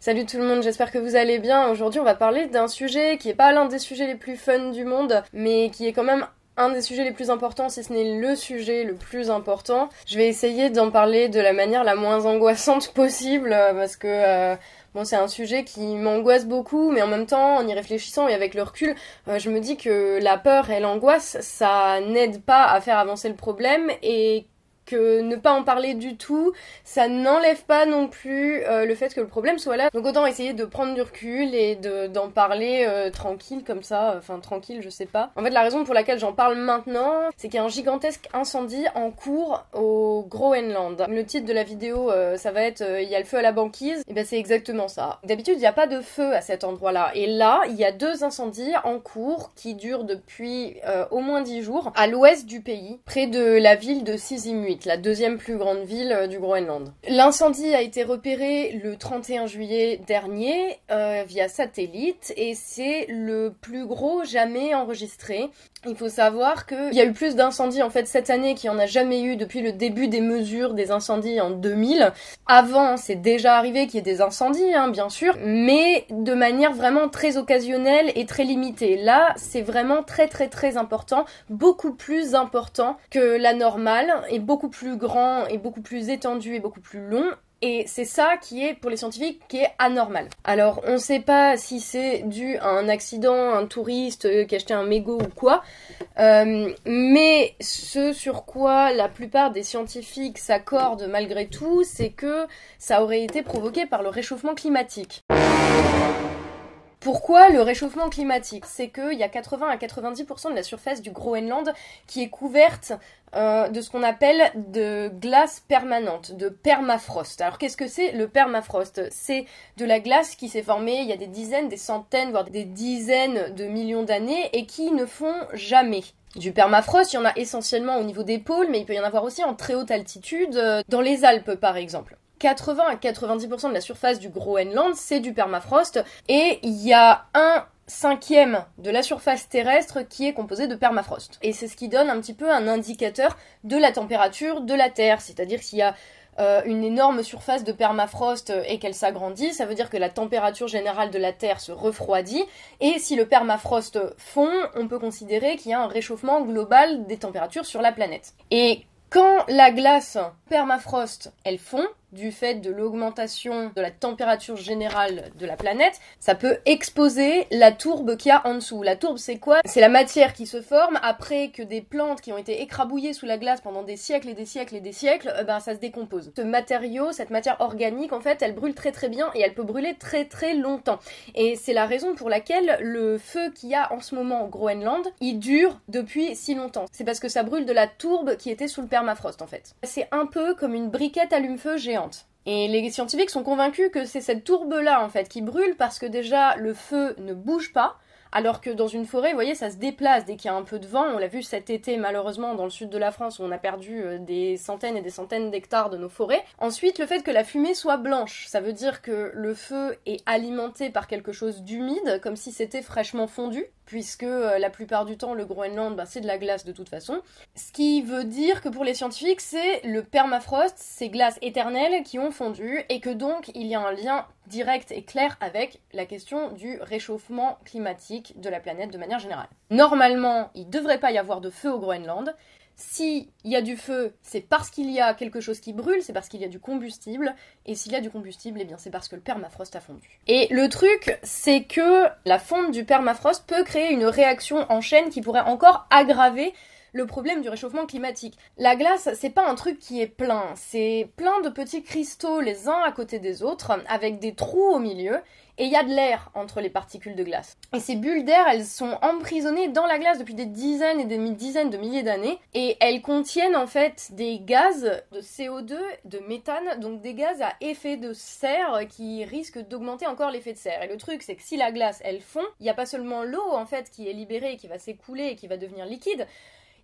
Salut tout le monde, j'espère que vous allez bien. Aujourd'hui, on va parler d'un sujet qui est pas l'un des sujets les plus fun du monde, mais qui est quand même un des sujets les plus importants, si ce n'est le sujet le plus important. Je vais essayer d'en parler de la manière la moins angoissante possible, parce que bon, c'est un sujet qui m'angoisse beaucoup, mais en même temps, en y réfléchissant et avec le recul, je me dis que la peur et l'angoisse, ça n'aide pas à faire avancer le problème, et que ne pas en parler du tout, ça n'enlève pas non plus le fait que le problème soit là. Donc autant essayer de prendre du recul et d'en parler tranquille comme ça, enfin tranquille, je sais pas. En fait, la raison pour laquelle j'en parle maintenant, c'est qu'il y a un gigantesque incendie en cours au Groenland. Le titre de la vidéo, ça va être il y a le feu à la banquise. Et ben c'est exactement ça. D'habitude, il n'y a pas de feu à cet endroit-là. Et là, il y a deux incendies en cours qui durent depuis au moins 10 jours à l'ouest du pays, près de la ville de Sisimiut, la deuxième plus grande ville du Groenland. L'incendie a été repéré le 31 juillet dernier via satellite et c'est le plus gros jamais enregistré. Il faut savoir qu'il y a eu plus d'incendies en fait cette année qu'il n'y en a jamais eu depuis le début des mesures des incendies en 2000. Avant, c'est déjà arrivé qu'il y ait des incendies, bien sûr, mais de manière vraiment très occasionnelle et très limitée. Là, c'est vraiment très très très important, beaucoup plus important que la normale, et beaucoup plus grand, et beaucoup plus étendu, et beaucoup plus long. Et c'est ça qui est, pour les scientifiques, qui est anormal. Alors, on sait pas si c'est dû à un accident, un touriste qui a acheté un mégot ou quoi, mais ce sur quoi la plupart des scientifiques s'accordent malgré tout, c'est que ça aurait été provoqué par le réchauffement climatique. Pourquoi le réchauffement climatique? C'est qu'il y a 80 à 90% de la surface du Groenland qui est couverte de ce qu'on appelle de glace permanente, de permafrost. Alors qu'est-ce que c'est le permafrost? C'est de la glace qui s'est formée il y a des dizaines, des centaines, voire des dizaines de millions d'années et qui ne fond jamais. Du permafrost, il y en a essentiellement au niveau des pôles, mais il peut y en avoir aussi en très haute altitude, dans les Alpes par exemple. 80 à 90% de la surface du Groenland, c'est du permafrost, et il y a 1/5 de la surface terrestre qui est composée de permafrost. Et c'est ce qui donne un petit peu un indicateur de la température de la Terre, c'est-à-dire s'il y a une énorme surface de permafrost et qu'elle s'agrandit, ça veut dire que la température générale de la Terre se refroidit, et si le permafrost fond, on peut considérer qu'il y a un réchauffement global des températures sur la planète. Et quand la glace permafrost, elle fond, du fait de l'augmentation de la température générale de la planète, ça peut exposer la tourbe qu'il y a en dessous. La tourbe, c'est quoi? C'est la matière qui se forme après que des plantes qui ont été écrabouillées sous la glace pendant des siècles et des siècles et des siècles, ça se décompose. Ce matériau, cette matière organique, en fait, elle brûle très très bien et elle peut brûler très très longtemps. Et c'est la raison pour laquelle le feu qu'il y a en ce moment au Groenland, il dure depuis si longtemps. C'est parce que ça brûle de la tourbe qui était sous le permafrost, en fait. C'est un peu comme une briquette allume-feu géante. Et les scientifiques sont convaincus que c'est cette tourbe-là, en fait, qui brûle parce que déjà, le feu ne bouge pas, alors que dans une forêt, vous voyez, ça se déplace dès qu'il y a un peu de vent. On l'a vu cet été, malheureusement, dans le sud de la France, où on a perdu des centaines et des centaines d'hectares de nos forêts. Ensuite, le fait que la fumée soit blanche, ça veut dire que le feu est alimenté par quelque chose d'humide, comme si c'était fraîchement fondu, puisque la plupart du temps, le Groenland, c'est de la glace de toute façon. Ce qui veut dire que pour les scientifiques, c'est le permafrost, ces glaces éternelles qui ont fondu, et que donc, il y a un lien direct et clair avec la question du réchauffement climatique de la planète de manière générale. Normalement, il ne devrait pas y avoir de feu au Groenland. S'il y a du feu, c'est parce qu'il y a quelque chose qui brûle, c'est parce qu'il y a du combustible, et s'il y a du combustible, eh bien c'est parce que le permafrost a fondu. Et le truc, c'est que la fonte du permafrost peut créer une réaction en chaîne qui pourrait encore aggraver le problème du réchauffement climatique. La glace, c'est pas un truc qui est plein, c'est plein de petits cristaux les uns à côté des autres, avec des trous au milieu, et il y a de l'air entre les particules de glace. Et ces bulles d'air, elles sont emprisonnées dans la glace depuis des dizaines et des dizaines de milliers d'années, et elles contiennent en fait des gaz de CO2, de méthane, donc des gaz à effet de serre qui risquent d'augmenter encore l'effet de serre. Et le truc, c'est que si la glace, elle fond, il n'y a pas seulement l'eau en fait qui est libérée, qui va s'écouler et qui va devenir liquide,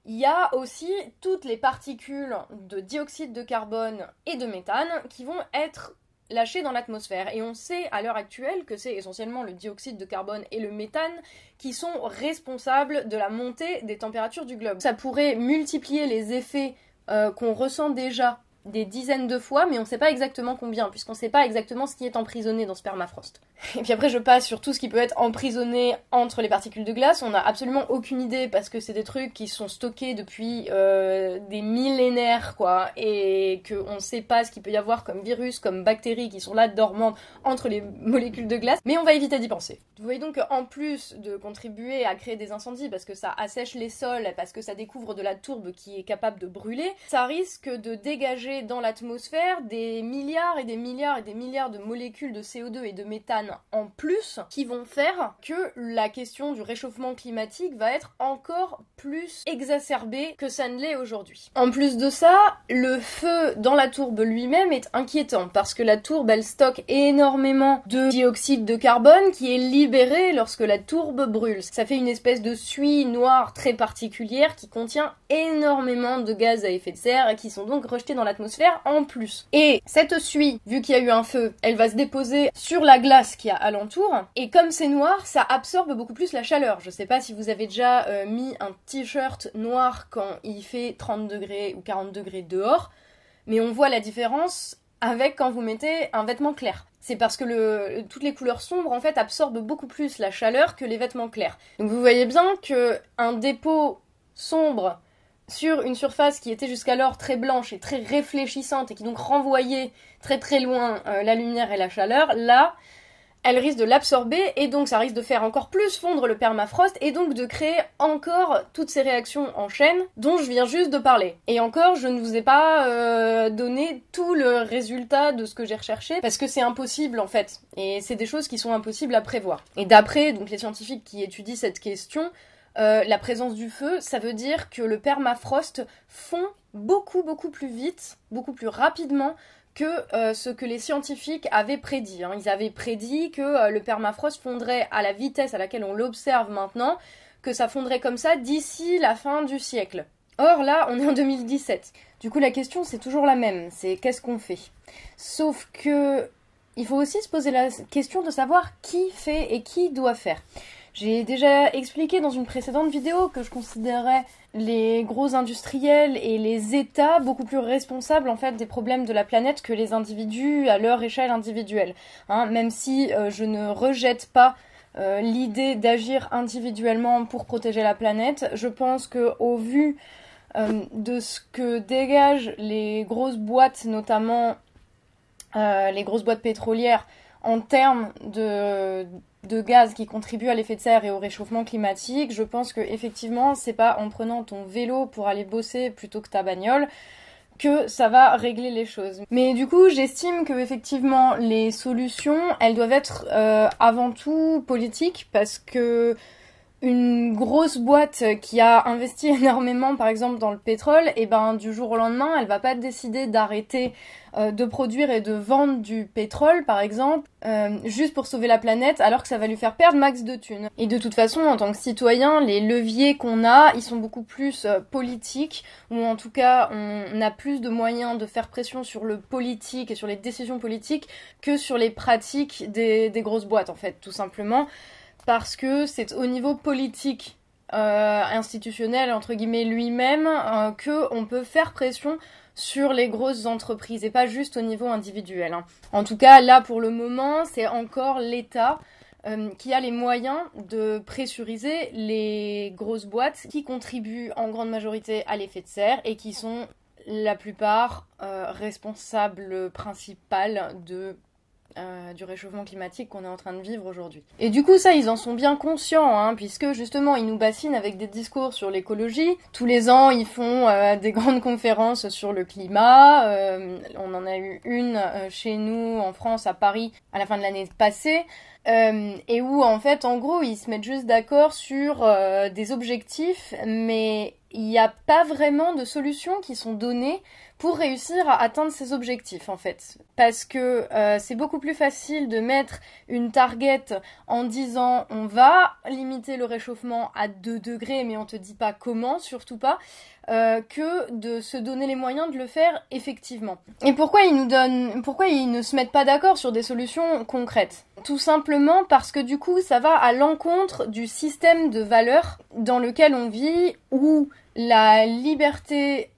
il y a aussi toutes les particules de dioxyde de carbone et de méthane qui vont être lâchées dans l'atmosphère. Et on sait à l'heure actuelle que c'est essentiellement le dioxyde de carbone et le méthane qui sont responsables de la montée des températures du globe. Ça pourrait multiplier les effets qu'on ressent déjà des dizaines de fois, mais on sait pas exactement combien, puisqu'on sait pas exactement ce qui est emprisonné dans ce permafrost. Et puis après je passe sur tout ce qui peut être emprisonné entre les particules de glace, on n'a absolument aucune idée, parce que c'est des trucs qui sont stockés depuis des millénaires, quoi, et qu'on sait pas ce qu'il peut y avoir comme virus, comme bactéries qui sont là dormantes entre les molécules de glace, mais on va éviter d'y penser. Vous voyez donc qu'en plus de contribuer à créer des incendies, parce que ça assèche les sols, parce que ça découvre de la tourbe qui est capable de brûler, ça risque de dégager dans l'atmosphère des milliards et des milliards et des milliards de molécules de CO2 et de méthane en plus, qui vont faire que la question du réchauffement climatique va être encore plus exacerbée que ça ne l'est aujourd'hui. En plus de ça, le feu dans la tourbe lui-même est inquiétant, parce que la tourbe, elle stocke énormément de dioxyde de carbone qui est libéré lorsque la tourbe brûle. Ça fait une espèce de suie noire très particulière qui contient énormément de gaz à effet de serre qui sont donc rejetés dans l'atmosphère en plus. Et cette suie, vu qu'il y a eu un feu, elle va se déposer sur la glace qui a alentour, et comme c'est noir, ça absorbe beaucoup plus la chaleur. Je sais pas si vous avez déjà mis un t-shirt noir quand il fait 30 degrés ou 40 degrés dehors, mais on voit la différence avec quand vous mettez un vêtement clair. C'est parce que toutes les couleurs sombres en fait absorbent beaucoup plus la chaleur que les vêtements clairs. Donc vous voyez bien que un dépôt sombre sur une surface qui était jusqu'alors très blanche et très réfléchissante et qui donc renvoyait très très loin la lumière et la chaleur, là, elle risque de l'absorber et donc ça risque de faire encore plus fondre le permafrost et donc de créer encore toutes ces réactions en chaîne dont je viens juste de parler. Et encore, je ne vous ai pas donné tout le résultat de ce que j'ai recherché parce que c'est impossible en fait. Et c'est des choses qui sont impossibles à prévoir. Et d'après donc les scientifiques qui étudient cette question, la présence du feu, ça veut dire que le permafrost fond beaucoup plus vite, beaucoup plus rapidement que ce que les scientifiques avaient prédit. Ils avaient prédit que le permafrost fondrait à la vitesse à laquelle on l'observe maintenant, que ça fondrait comme ça d'ici la fin du siècle. Or là, on est en 2017. Du coup, la question, c'est toujours la même, c'est qu'est-ce qu'on fait ? Sauf que il faut aussi se poser la question de savoir qui fait et qui doit faire. J'ai déjà expliqué dans une précédente vidéo que je considérais les gros industriels et les États beaucoup plus responsables en fait des problèmes de la planète que les individus à leur échelle individuelle. Même si je ne rejette pas l'idée d'agir individuellement pour protéger la planète, je pense que au vu de ce que dégagent les grosses boîtes, notamment les grosses boîtes pétrolières, en termes de gaz qui contribuent à l'effet de serre et au réchauffement climatique, je pense que effectivement, c'est pas en prenant ton vélo pour aller bosser plutôt que ta bagnole que ça va régler les choses. Mais du coup, j'estime que effectivement, les solutions, elles doivent être avant tout politiques, parce que une grosse boîte qui a investi énormément, par exemple, dans le pétrole, et ben du jour au lendemain, elle va pas décider d'arrêter de produire et de vendre du pétrole, par exemple, juste pour sauver la planète, alors que ça va lui faire perdre max de thunes. Et de toute façon, en tant que citoyen, les leviers qu'on a, ils sont beaucoup plus politiques, ou en tout cas, on a plus de moyens de faire pression sur le politique et sur les décisions politiques que sur les pratiques des grosses boîtes, en fait, tout simplement. Parce que c'est au niveau politique, institutionnel, entre guillemets, lui-même, qu'on peut faire pression sur les grosses entreprises, et pas juste au niveau individuel. En tout cas, là, pour le moment, c'est encore l'État qui a les moyens de pressuriser les grosses boîtes qui contribuent en grande majorité à l'effet de serre et qui sont la plupart responsables principales du réchauffement climatique qu'on est en train de vivre aujourd'hui. Et du coup, ça, ils en sont bien conscients, puisque justement, ils nous bassinent avec des discours sur l'écologie. Tous les ans, ils font des grandes conférences sur le climat. On en a eu une chez nous, en France, à Paris, à la fin de l'année passée. Et où, en fait, en gros, ils se mettent juste d'accord sur des objectifs, mais il n'y a pas vraiment de solutions qui sont données pour réussir à atteindre ces objectifs, en fait. Parce que c'est beaucoup plus facile de mettre une target en disant on va limiter le réchauffement à 2 degrés, mais on te dit pas comment, surtout pas. que de se donner les moyens de le faire effectivement. Et pourquoi ils ne se mettent pas d'accord sur des solutions concrètes? Tout simplement parce que du coup, ça va à l'encontre du système de valeurs dans lequel on vit, où la liberté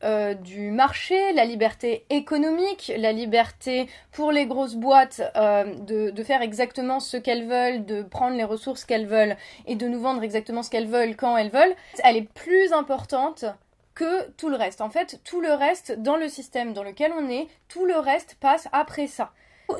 du marché, la liberté économique, la liberté pour les grosses boîtes de faire exactement ce qu'elles veulent, de prendre les ressources qu'elles veulent et de nous vendre exactement ce qu'elles veulent quand elles veulent, elle est plus importante que tout le reste. En fait, tout le reste dans le système dans lequel on est, tout le reste passe après ça.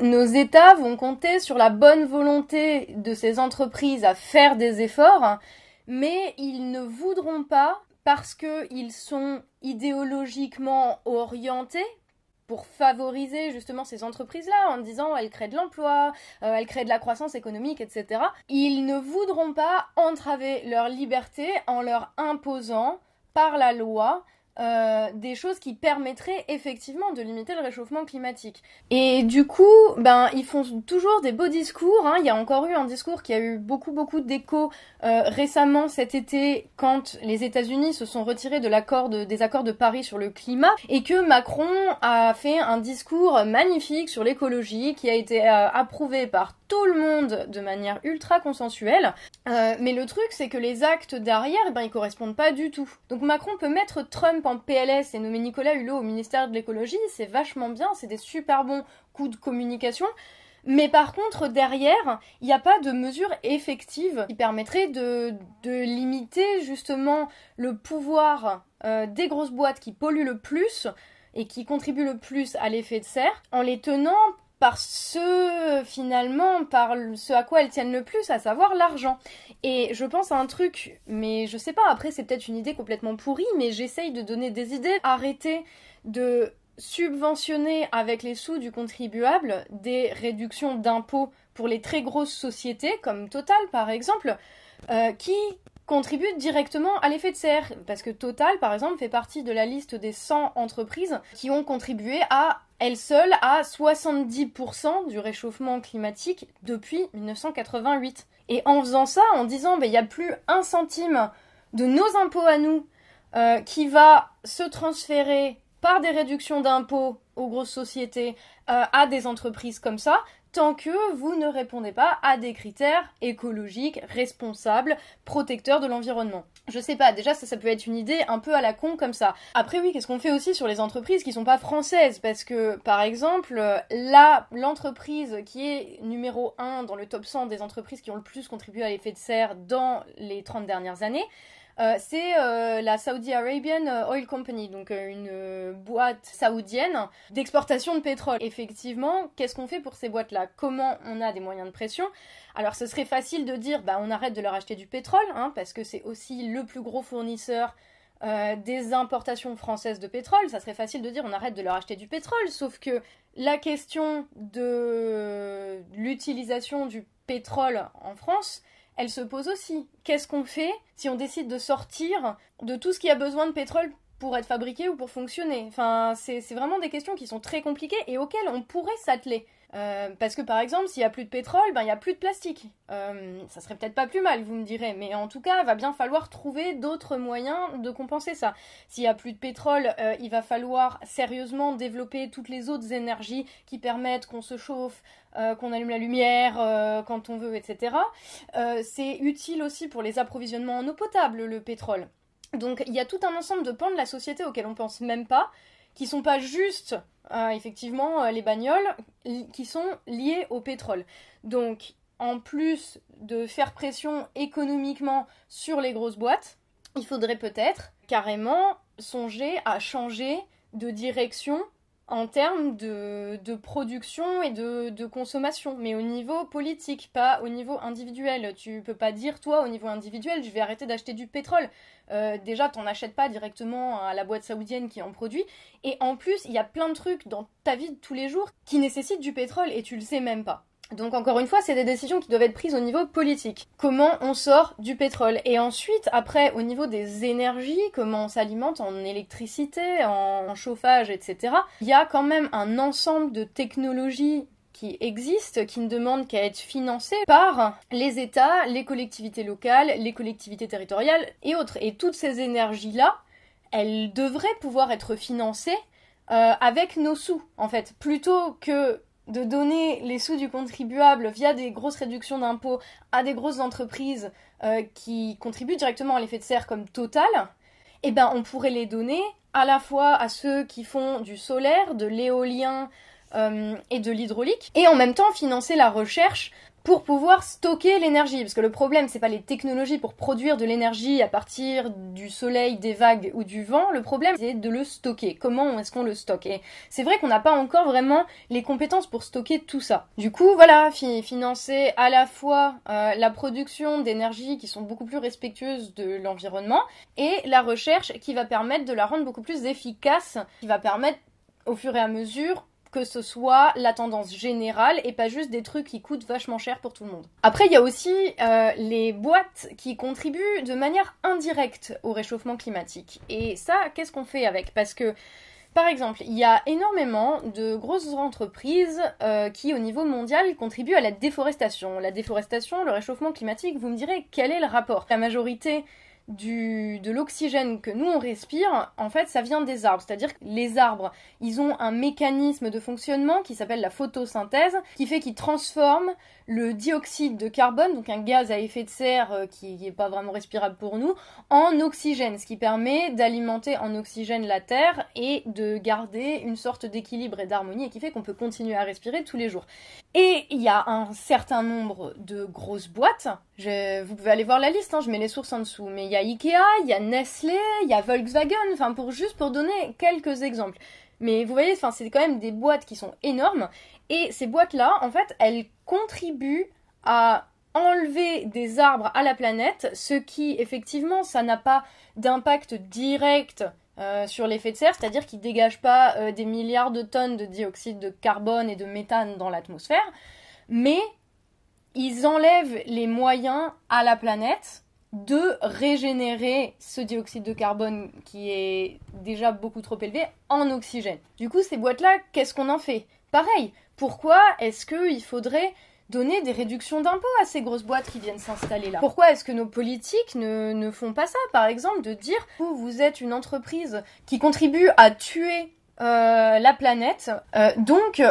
Nos États vont compter sur la bonne volonté de ces entreprises à faire des efforts, mais ils ne voudront pas, parce qu'ils sont idéologiquement orientés, pour favoriser justement ces entreprises-là, en disant elles créent de l'emploi, elles créent de la croissance économique, etc. Ils ne voudront pas entraver leur liberté en leur imposant par la loi des choses qui permettraient effectivement de limiter le réchauffement climatique. Et du coup, ils font toujours des beaux discours, hein. Il y a encore eu un discours qui a eu beaucoup d'écho récemment cet été, quand les États-Unis se sont retirés des accords de Paris sur le climat, et que Macron a fait un discours magnifique sur l'écologie qui a été approuvé par tout le monde de manière ultra consensuelle. Mais le truc, c'est que les actes derrière, ils correspondent pas du tout. Donc Macron peut mettre Trump en PLS et nommer Nicolas Hulot au ministère de l'écologie, c'est vachement bien, c'est des super bons coups de communication. Mais par contre, derrière, il n'y a pas de mesures effectives qui permettraient de limiter justement le pouvoir des grosses boîtes qui polluent le plus et qui contribuent le plus à l'effet de serre, en les tenant par ce à quoi elles tiennent le plus, à savoir l'argent. Et je pense à un truc, mais je sais pas, après c'est peut-être une idée complètement pourrie, mais j'essaye de donner des idées. Arrêter de subventionner avec les sous du contribuable des réductions d'impôts pour les très grosses sociétés, comme Total par exemple, qui contribuent directement à l'effet de serre. Parce que Total, par exemple, fait partie de la liste des 100 entreprises qui ont contribué à elles seules à 70% du réchauffement climatique depuis 1988. Et en faisant ça, en disant il n'y a plus un centime de nos impôts à nous qui va se transférer par des réductions d'impôts aux grosses sociétés à des entreprises comme ça, tant que vous ne répondez pas à des critères écologiques, responsables, protecteurs de l'environnement. Je sais pas, déjà ça peut être une idée un peu à la con comme ça. Après oui, qu'est-ce qu'on fait aussi sur les entreprises qui sont pas françaises? Parce que, par exemple, l'entreprise qui est numéro 1 dans le top 100 des entreprises qui ont le plus contribué à l'effet de serre dans les 30 dernières années, c'est la Saudi Arabian Oil Company, donc une boîte saoudienne d'exportation de pétrole. Effectivement, qu'est-ce qu'on fait pour ces boîtes-là? Comment on a des moyens de pression? Alors ce serait facile de dire on arrête de leur acheter du pétrole, hein, parce que c'est aussi le plus gros fournisseur des importations françaises de pétrole. Ça serait facile de dire on arrête de leur acheter du pétrole, sauf que la question de l'utilisation du pétrole en France, elle se pose aussi. Qu'est-ce qu'on fait si on décide de sortir de tout ce qui a besoin de pétrole pour être fabriqué ou pour fonctionner? Enfin, c'est vraiment des questions qui sont très compliquées et auxquelles on pourrait s'atteler. Parce que par exemple, s'il n'y a plus de pétrole, il n'y a plus de plastique. Ça serait peut-être pas plus mal, vous me direz, mais en tout cas, il va bien falloir trouver d'autres moyens de compenser ça. S'il n'y a plus de pétrole, il va falloir sérieusement développer toutes les autres énergies qui permettent qu'on se chauffe, qu'on allume la lumière quand on veut, etc. C'est utile aussi pour les approvisionnements en eau potable, le pétrole. Donc il y a tout un ensemble de pans de la société auxquels on pense même pas, qui sont pas juste, effectivement, les bagnoles, qui sont liées au pétrole. Donc, en plus de faire pression économiquement sur les grosses boîtes, il faudrait peut-être carrément songer à changer de direction en termes de production et de consommation, mais au niveau politique, pas au niveau individuel. Tu peux pas dire, toi, au niveau individuel, je vais arrêter d'acheter du pétrole. Déjà, t'en achètes pas directement à la boîte saoudienne qui en produit, et en plus, il y a plein de trucs dans ta vie de tous les jours qui nécessitent du pétrole, et tu le sais même pas. Donc encore une fois, c'est des décisions qui doivent être prises au niveau politique. Comment on sort du pétrole? Et ensuite, après, au niveau des énergies, comment on s'alimente en électricité, en chauffage, etc. Il y a quand même un ensemble de technologies qui existent, qui ne demandent qu'à être financées par les États, les collectivités locales, les collectivités territoriales et autres. Et toutes ces énergies-là, elle devrait pouvoir être financée avec nos sous, en fait, plutôt que de donner les sous du contribuable via des grosses réductions d'impôts à des grosses entreprises qui contribuent directement à l'effet de serre comme Total, eh ben on pourrait les donner à la fois à ceux qui font du solaire, de l'éolien et de l'hydraulique, et en même temps financer la recherche pour pouvoir stocker l'énergie. Parce que le problème, c'est pas les technologies pour produire de l'énergie à partir du soleil, des vagues ou du vent. Le problème, c'est de le stocker. Comment est-ce qu'on le stocke? Et c'est vrai qu'on n'a pas encore vraiment les compétences pour stocker tout ça. Du coup, voilà, financer à la fois la production d'énergie qui sont beaucoup plus respectueuses de l'environnement et la recherche qui va permettre de la rendre beaucoup plus efficace, qui va permettre au fur et à mesure que ce soit la tendance générale et pas juste des trucs qui coûtent vachement cher pour tout le monde. Après, il y a aussi les boîtes qui contribuent de manière indirecte au réchauffement climatique. Et ça, qu'est-ce qu'on fait avec? Parce que, par exemple, il y a énormément de grosses entreprises qui, au niveau mondial, contribuent à la déforestation. La déforestation, le réchauffement climatique, vous me direz, quel est le rapport? La majorité de l'oxygène que nous on respire, en fait ça vient des arbres, c'est-à-dire que les arbres, ils ont un mécanisme de fonctionnement qui s'appelle la photosynthèse, qui fait qu'ils transforment le dioxyde de carbone, donc un gaz à effet de serre qui n'est pas vraiment respirable pour nous, en oxygène, ce qui permet d'alimenter en oxygène la Terre et de garder une sorte d'équilibre et d'harmonie et qui fait qu'on peut continuer à respirer tous les jours. Et il y a un certain nombre de grosses boîtes, vous pouvez aller voir la liste, je mets les sources en dessous, mais il y a Ikea, il y a Nestlé, il y a Volkswagen, enfin juste pour donner quelques exemples. Mais vous voyez, c'est quand même des boîtes qui sont énormes, et ces boîtes-là, en fait, elles contribuent à enlever des arbres à la planète, ce qui, effectivement, ça n'a pas d'impact direct sur l'effet de serre, c'est-à-dire qu'ils ne dégagent pas des milliards de tonnes de dioxyde de carbone et de méthane dans l'atmosphère, mais ils enlèvent les moyens à la planète de régénérer ce dioxyde de carbone qui est déjà beaucoup trop élevé en oxygène. Du coup, ces boîtes-là, qu'est-ce qu'on en fait? Pareil, pourquoi est-ce qu'il faudrait donner des réductions d'impôts à ces grosses boîtes qui viennent s'installer là? Pourquoi est-ce que nos politiques ne font pas ça? Par exemple, de dire « Vous êtes une entreprise qui contribue à tuer la planète, donc...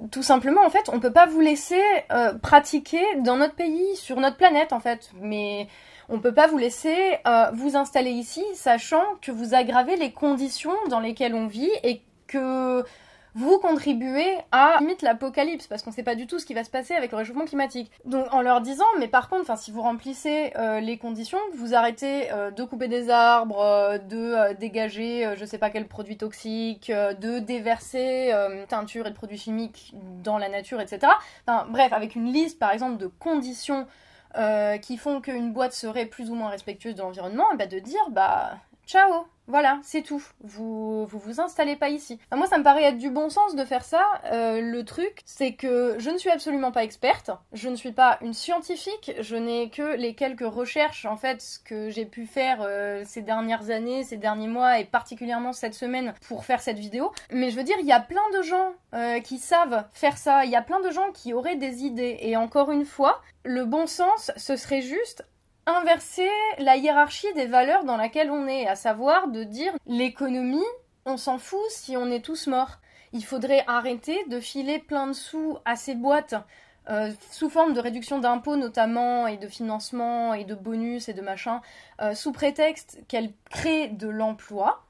tout simplement, en fait, on peut pas vous laisser pratiquer dans notre pays, sur notre planète, en fait. Mais on peut pas vous laisser vous installer ici, sachant que vous aggravez les conditions dans lesquelles on vit et que vous contribuez à limite l'apocalypse, parce qu'on sait pas du tout ce qui va se passer avec le réchauffement climatique. Donc en leur disant, mais par contre, si vous remplissez les conditions, vous arrêtez de couper des arbres, de dégager je sais pas quel produit toxique, de déverser teinture et de produits chimiques dans la nature, etc. Enfin bref, avec une liste par exemple de conditions qui font qu'une boîte serait plus ou moins respectueuse de l'environnement, de dire ciao, voilà, c'est tout. Vous installez pas ici. Moi, ça me paraît être du bon sens de faire ça. Le truc, c'est que je ne suis absolument pas experte. Je ne suis pas une scientifique. Je n'ai que les quelques recherches, en fait, que j'ai pu faire ces dernières années, ces derniers mois, et particulièrement cette semaine pour faire cette vidéo. Mais je veux dire, il y a plein de gens qui savent faire ça. Il y a plein de gens qui auraient des idées. Et encore une fois, le bon sens, ce serait juste inverser la hiérarchie des valeurs dans laquelle on est, à savoir de dire l'économie, on s'en fout si on est tous morts. Il faudrait arrêter de filer plein de sous à ces boîtes sous forme de réduction d'impôts notamment et de financement et de bonus et de machin, sous prétexte qu'elles créent de l'emploi,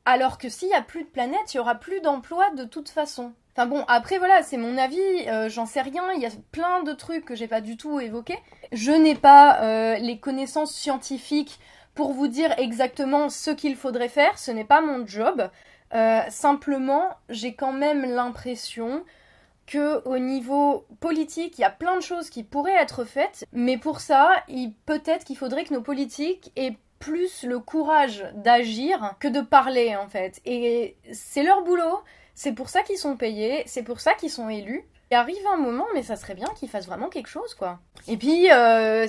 alors que s'il n'y a plus de planète, il n'y aura plus d'emploi de toute façon. Enfin bon, après voilà, c'est mon avis, j'en sais rien, il y a plein de trucs que j'ai pas du tout évoqués. Je n'ai pas les connaissances scientifiques pour vous dire exactement ce qu'il faudrait faire, ce n'est pas mon job. Simplement, j'ai quand même l'impression que au niveau politique, il y a plein de choses qui pourraient être faites, mais pour ça, peut-être qu'il faudrait que nos politiques aient plus le courage d'agir que de parler en fait. Et c'est leur boulot. C'est pour ça qu'ils sont payés, c'est pour ça qu'ils sont élus. Il arrive un moment, mais ça serait bien qu'ils fassent vraiment quelque chose, quoi. Et puis,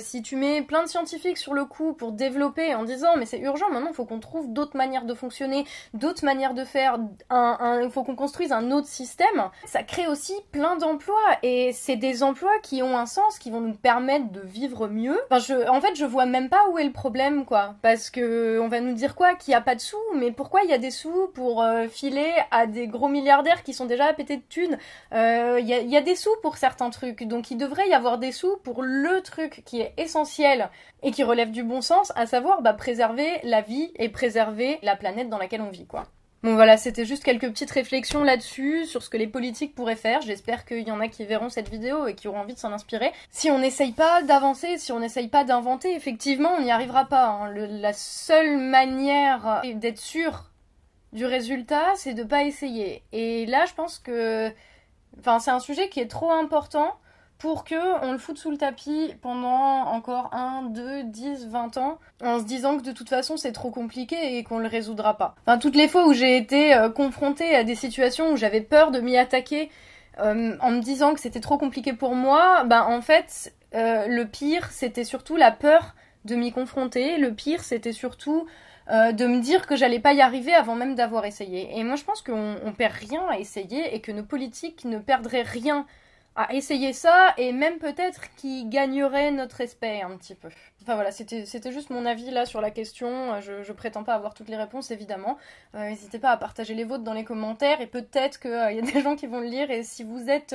si tu mets plein de scientifiques sur le coup pour développer en disant mais c'est urgent, maintenant il faut qu'on trouve d'autres manières de fonctionner, d'autres manières de faire, il faut qu'on construise un autre système, ça crée aussi plein d'emplois, et c'est des emplois qui ont un sens, qui vont nous permettre de vivre mieux. Enfin, en fait, je vois même pas où est le problème, quoi. Parce que on va nous dire quoi, qu'il y a pas de sous, mais pourquoi il y a des sous pour filer à des gros milliardaires qui sont déjà pétés de thunes? Il y a des sous pour certains trucs, donc il devrait y avoir des sous pour le truc qui est essentiel et qui relève du bon sens, à savoir préserver la vie et préserver la planète dans laquelle on vit, quoi. Bon voilà, c'était juste quelques petites réflexions là-dessus, sur ce que les politiques pourraient faire. J'espère qu'il y en a qui verront cette vidéo et qui auront envie de s'en inspirer. Si on n'essaye pas d'avancer, si on n'essaye pas d'inventer, effectivement, on n'y arrivera pas, hein. La seule manière d'être sûr du résultat, c'est de pas essayer. Et là, je pense que... Enfin, c'est un sujet qui est trop important pour que on le foute sous le tapis pendant encore 1, 2, 10, 20 ans, en se disant que de toute façon c'est trop compliqué et qu'on le résoudra pas. Enfin, toutes les fois où j'ai été confrontée à des situations où j'avais peur de m'y attaquer, en me disant que c'était trop compliqué pour moi, en fait, le pire, c'était surtout la peur de m'y confronter. Le pire, c'était surtout de me dire que j'allais pas y arriver avant même d'avoir essayé. Et moi, je pense qu'on perd rien à essayer et que nos politiques ne perdraient rien à essayer ça, et même peut-être qu'ils gagneraient notre respect un petit peu. Enfin voilà, c'était juste mon avis là sur la question. Je prétends pas avoir toutes les réponses, évidemment. N'hésitez pas à partager les vôtres dans les commentaires, et peut-être qu'il y a des gens qui vont le lire, et si vous êtes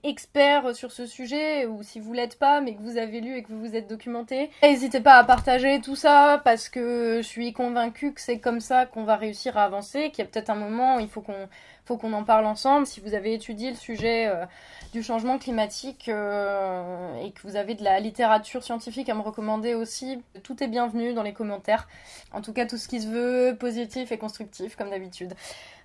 expert sur ce sujet, ou si vous l'êtes pas, mais que vous avez lu et que vous vous êtes documenté, n'hésitez pas à partager tout ça, parce que je suis convaincue que c'est comme ça qu'on va réussir à avancer, qu'il y a peut-être un moment où il faut qu'on en parle ensemble. Si vous avez étudié le sujet du changement climatique et que vous avez de la littérature scientifique à me recommander aussi, tout est bienvenu dans les commentaires. En tout cas, tout ce qui se veut positif et constructif, comme d'habitude.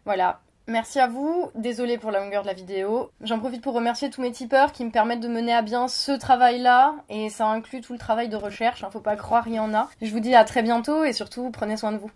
Voilà. Merci à vous, désolée pour la longueur de la vidéo. J'en profite pour remercier tous mes tipeurs qui me permettent de mener à bien ce travail-là, et ça inclut tout le travail de recherche, faut pas croire, il y en a. Je vous dis à très bientôt, et surtout, prenez soin de vous.